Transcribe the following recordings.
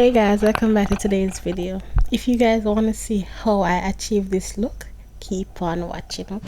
Hey guys, welcome back to today's video. If you guys want to see how I achieve this look, keep on watching.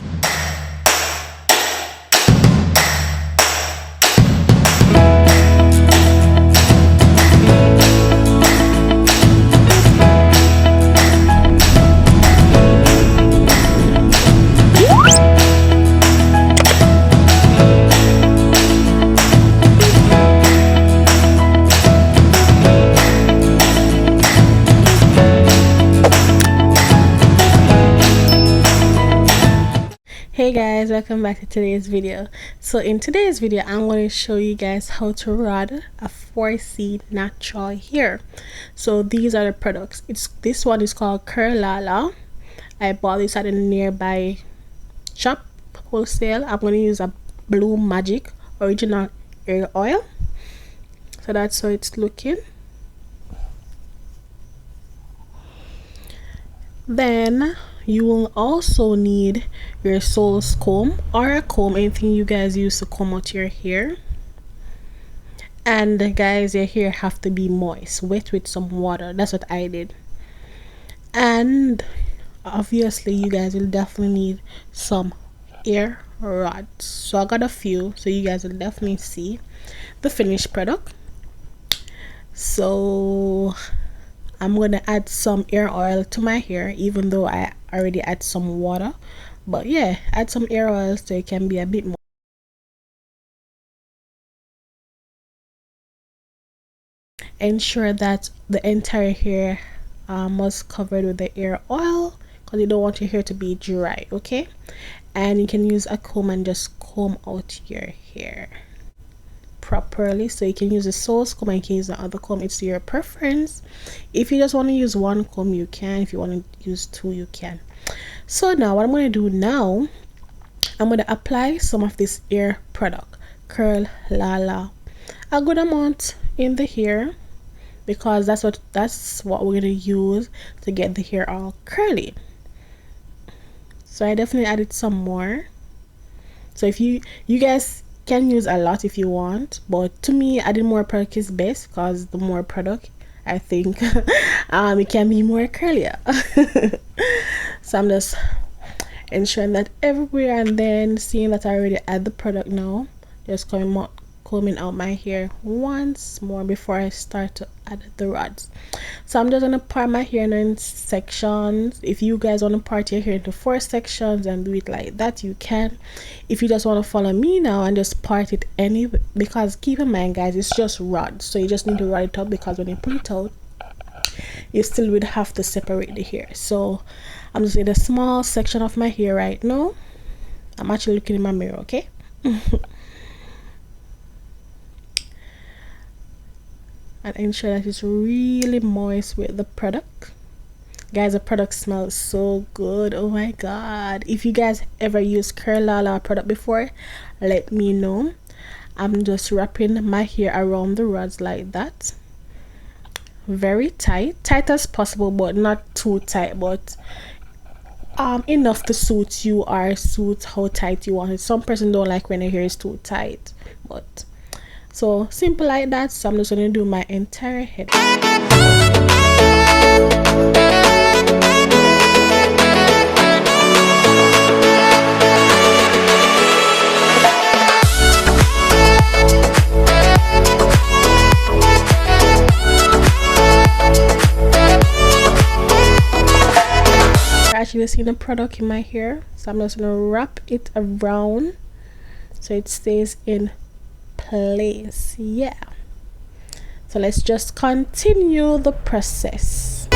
Hey guys, welcome back to today's video. So in today's video I'm going to show you guys how to rod a 4C natural hair. So these are the products. This one is called Curlala. I bought this at a nearby shop wholesale. I'm going to use a Blue Magic original hair oil. So that's how it's looking. Then you will also need your Soul's comb or a comb, anything you guys use to comb out your hair. And guys, your hair have to be moist, wet with some water. That's what I did. And obviously you guys will definitely need some hair rods. So I got a few, so you guys will definitely see the finished product. So I'm gonna add some hair oil to my hair, even though I already add some water. But yeah, add some hair oil so it can be a bit more. Ensure that the entire hair was covered with the hair oil, because you don't want your hair to be dry, okay? And you can use a comb and just comb out your hair properly. So you can use the Soul's comb and you can use the other comb. It's your preference. If you just want to use one comb, you can. If you want to use two, you can. So now what I'm going to do now, I'm going to apply some of this hair product, Curl Lala, a good amount in the hair, because that's what we're going to use to get the hair all curly. So I definitely added some more. So if you guys can use a lot if you want, but to me adding more product is best, because the more product, I think it can be more curlier. So I'm just ensuring that everywhere, and then seeing that I already add the product now, just combing out my hair once more before I start to add the rods. So I'm just gonna part my hair in sections. If you guys want to part your hair into 4 sections and do it like that, you can. If you just want to follow me now and just part it anyway, because keep in mind guys, it's just rods, so you just need to rod it up, because when you pull it out you still would have to separate the hair. So I'm just in a small section of my hair right now. I'm actually looking in my mirror, okay? And ensure that it's really moist with the product. Guys, the product smells so good. Oh my god. If you guys ever used Curlala product before, let me know. I'm just wrapping my hair around the rods like that. Very tight as possible, but not too tight, but enough to suit you or suit how tight you want it. Some person don't like when their hair is too tight, but so simple like that. So I'm just going to do my entire head. Actually seeing the product in my hair, so I'm just going to wrap it around so it stays in place. Yeah, so let's just continue the process.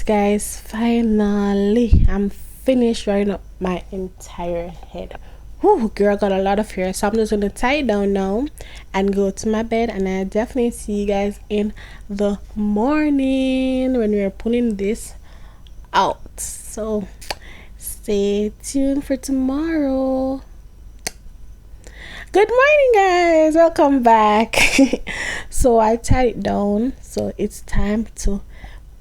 guys, finally I'm finished drying up my entire head. Whew, girl, got a lot of hair, so I'm just gonna tie it down now and go to my bed, and I definitely see you guys in the morning when we're pulling this out. So stay tuned for tomorrow. Good morning, guys, welcome back. So I tied it down, so it's time to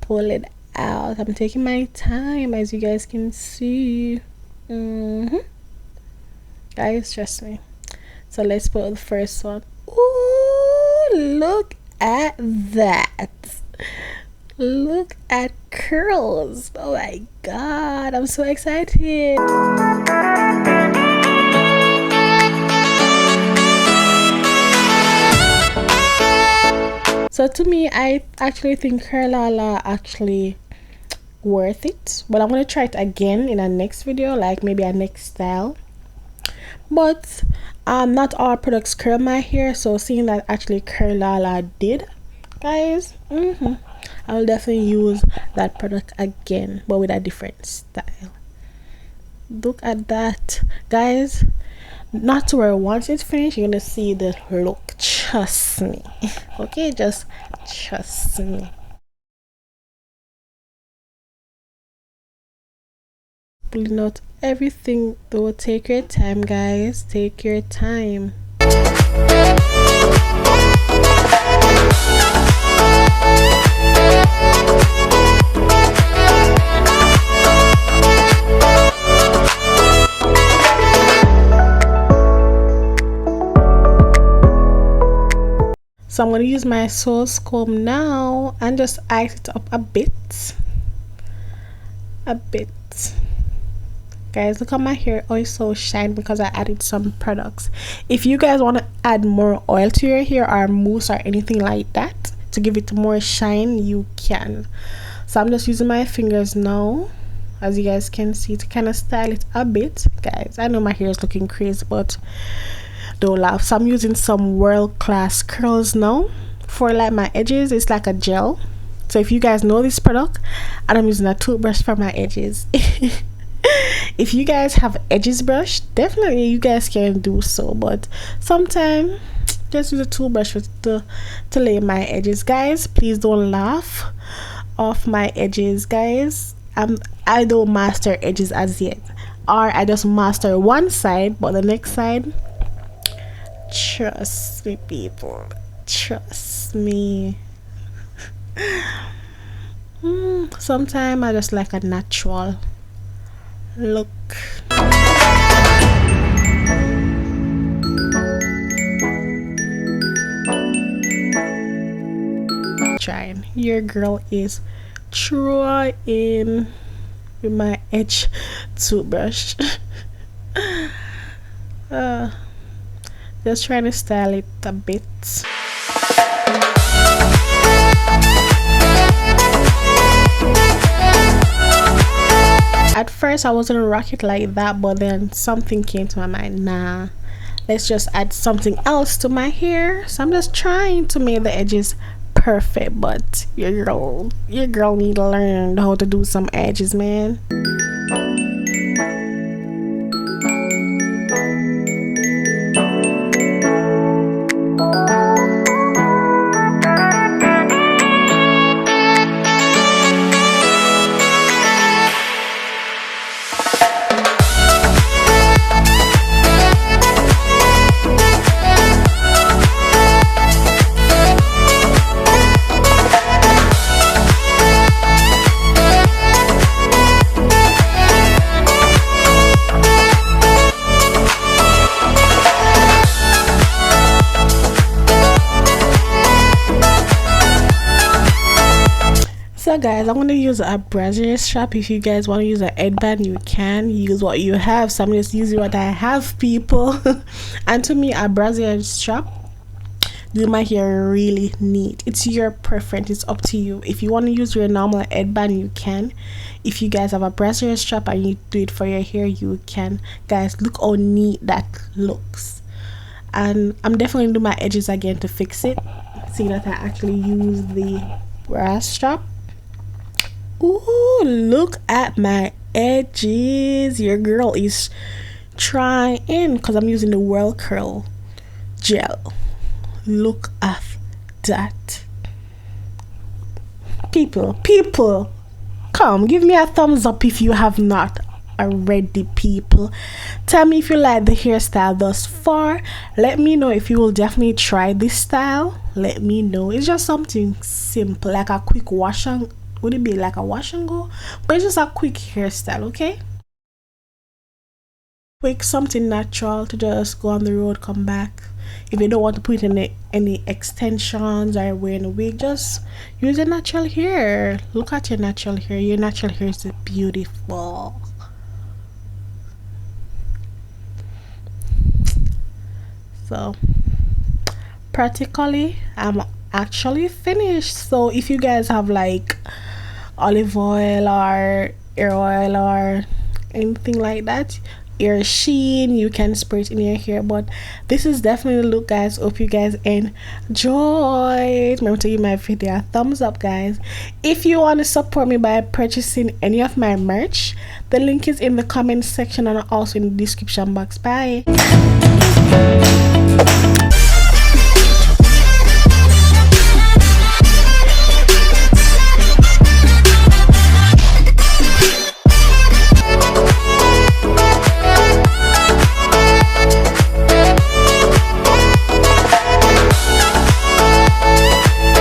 pull it out. I'm taking my time, as you guys can see. Guys, trust me. So let's put the first one. Ooh, look at that. Look at curls. Oh my god, I'm so excited. So to me, I actually think curlala actually worth it, but I'm gonna try it again in a next video, like maybe a next style. But not all products curl my hair, so seeing that actually curlala did, guys, I will definitely use that product again, but with a different style. Look at that, guys. Not to where once it's finished you're gonna see the look, trust me. Okay, just trust me. Pulling out everything though. Take your time, guys, take your time. So I'm going to use my Source comb now and just ice it up a bit. Guys, look at my hair, oh, it's so shiny because I added some products. If you guys want to add more oil to your hair or mousse or anything like that to give it more shine, you can. So I'm just using my fingers now, as you guys can see, to kind of style it a bit. Guys, I know my hair is looking crazy, but don't laugh. So I'm using some world-class curls now for like my edges. It's like a gel. So if you guys know this product, and I'm using a toothbrush for my edges. If you guys have edges brush, definitely you guys can do so, but sometimes just use a toothbrush to lay my edges. Guys, please don't laugh off my edges, guys. I don't master edges as yet, or I just master one side, but the next side, trust me, people, trust me. Sometimes I just like a natural look. Trying. Your girl is trying with my edge toothbrush. Just trying to style it a bit. At first I wasn't gonna rock it like that, but then something came to my mind. Nah, let's just add something else to my hair. So I'm just trying to make the edges perfect, but your girl need to learn how to do some edges, man. So guys, I'm going to use a brassiere strap. If you guys want to use a headband, you can use what you have. So I'm just using what I have, people. And to me, a brassiere strap do my hair really neat. It's your preference, it's up to you. If you want to use your normal headband, you can. If you guys have a brassiere strap and you do it for your hair, you can. Guys, look how neat that looks. And I'm definitely gonna do my edges again to fix it. See that I actually use the brass strap. Ooh, look at my edges. Your girl is trying because I'm using the Whirl Curl gel. Look at that. People, come give me a thumbs up if you have not already, people. Tell me if you like the hairstyle thus far. Let me know if you will definitely try this style. Let me know. It's just something simple, like a quick wash and would it be like a wash and go, but it's just a quick hairstyle. Okay, quick, something natural to just go on the road, come back. If you don't want to put in any extensions or wearing a wig, just use your natural hair. Look at your natural hair. Your natural hair is beautiful. So practically I'm actually finished. So if you guys have like olive oil or air oil or anything like that, your sheen, you can spray it in your hair. But this is definitely the look, guys. Hope you guys enjoyed. Remember to give my video a thumbs up, guys. If you want to support me by purchasing any of my merch, the link is in the comment section and also in the description box. Bye.